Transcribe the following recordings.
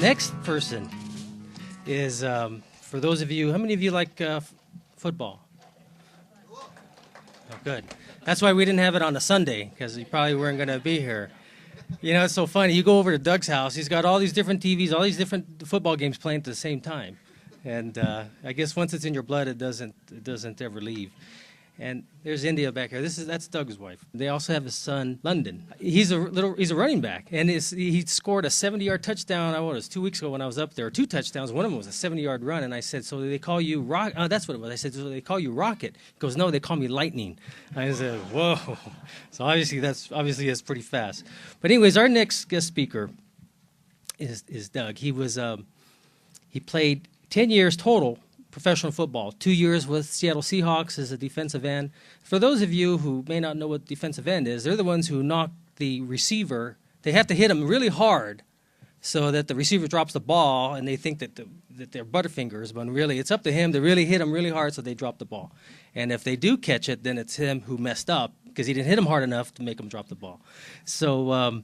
Next person is, for those of you, how many of you like football? Oh, good. That's why we didn't have it on a Sunday, because you probably weren't going to be here. You know, it's so funny. You go over to Doug's house, he's got all these different TVs, all these different football games playing at the same time. And I guess once it's in your blood, it doesn't ever leave. And there's India back here. That's Doug's wife. They also have a son, London. He's a running back, and he scored a 70-yard touchdown. It was 2 weeks ago when I was up there. 2 touchdowns. One of them was a 70-yard run, and I said, "So they call you Rock?" That's what it was. I said, "So they call you Rocket?" He goes, "No, they call me Lightning." I said, "Whoa!" So obviously that's pretty fast. But anyways, our next guest speaker is Doug. He played 10 years total professional football, 2 years with Seattle Seahawks as a defensive end. For those of you who may not know what defensive end is, they're the ones who knock the receiver. They have to hit him really hard so that the receiver drops the ball, and they think that they're butterfingers, but really it's up to him to really hit him really hard so they drop the ball. And if they do catch it, then it's him who messed up because he didn't hit him hard enough to make him drop the ball. So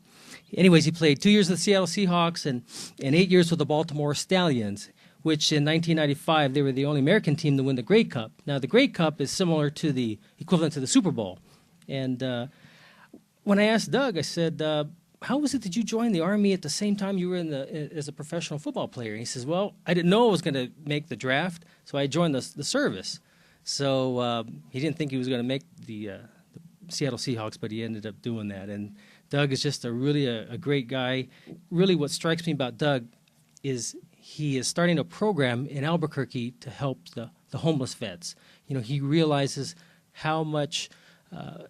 anyways, he played 2 years with the Seattle Seahawks and 8 years with the Baltimore Stallions, which in 1995, they were the only American team to win the Grey Cup. Now, the Grey Cup is similar to the equivalent to the Super Bowl. And when I asked Doug, I said, how was it that you joined the Army at the same time you were as a professional football player? And he says, well, I didn't know I was going to make the draft, so I joined the service. So he didn't think he was going to make the Seattle Seahawks, but he ended up doing that. And Doug is just really a great guy. Really what strikes me about Doug is he is starting a program in Albuquerque to help the homeless vets. You know, he realizes how much, how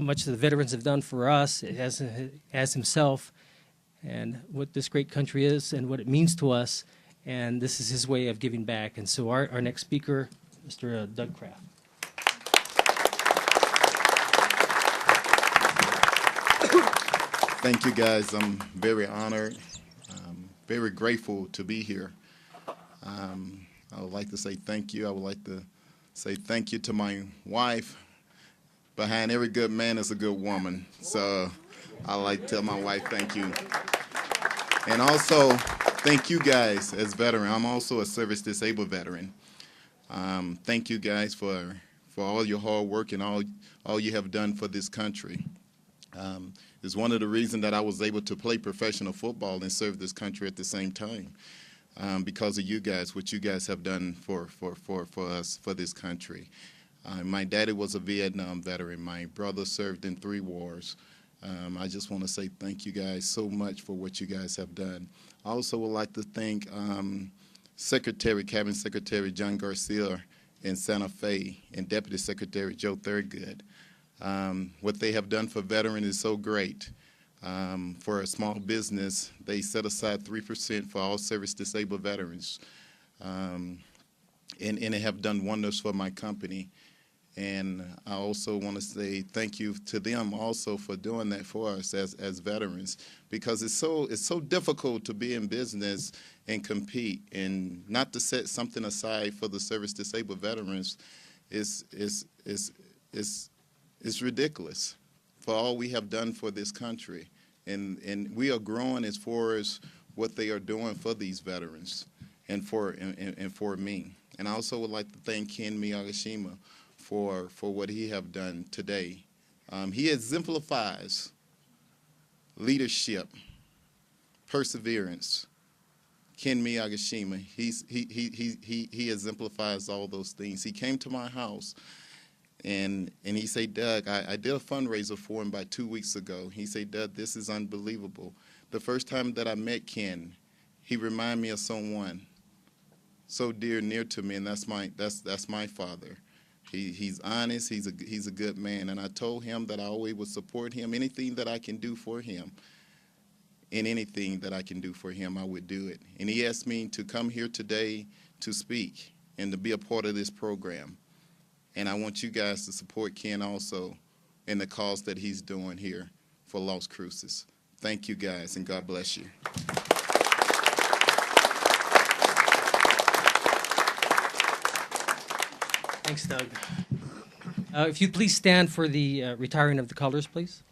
much the veterans have done for us as himself, and what this great country is and what it means to us. And this is his way of giving back. And so our next speaker, Mr. Doug Kraft. Thank you, guys. I'm very honored. Very grateful to be here. I would like to say thank you. I would like to say thank you to my wife. Behind every good man is a good woman. So I like to tell my wife thank you. And also, thank you guys as veterans. I'm also a service-disabled veteran. Thank you guys for all your hard work and all you have done for this country. It's one of the reasons that I was able to play professional football and serve this country at the same time, because of you guys, what you guys have done for us, for this country. My daddy was a Vietnam veteran. My brother served in 3 wars. I just want to say thank you guys so much for what you guys have done. I also would like to thank Cabinet Secretary John Garcia in Santa Fe and Deputy Secretary Joe Thurgood. What they have done for veterans is so great. For a small business, they set aside 3% for all service-disabled veterans, and they have done wonders for my company. And I also want to say thank you to them also for doing that for us as veterans, because it's so difficult to be in business and compete, and not to set something aside for the service-disabled veterans is ridiculous for all we have done for this country. And we are growing as far as what they are doing for these veterans and for me. And I also would like to thank Ken Miyagishima for what he have done today. He exemplifies leadership, perseverance. Ken Miyagishima, he exemplifies all those things. He came to my house and he said, Doug, I did a fundraiser for him about 2 weeks ago. He said, Doug, this is unbelievable. The first time that I met Ken, he reminded me of someone so near to me, and that's my father. He's honest. He's a good man, and I told him that I always would support him. Anything that I can do for him, and anything that I can do for him, I would do it. And he asked me to come here today to speak and to be a part of this program. And I want you guys to support Ken also in the cause that he's doing here for Lost Cruces. Thank you, guys, and God bless you. Thanks, Doug. If you'd please stand for the retiring of the colors, please.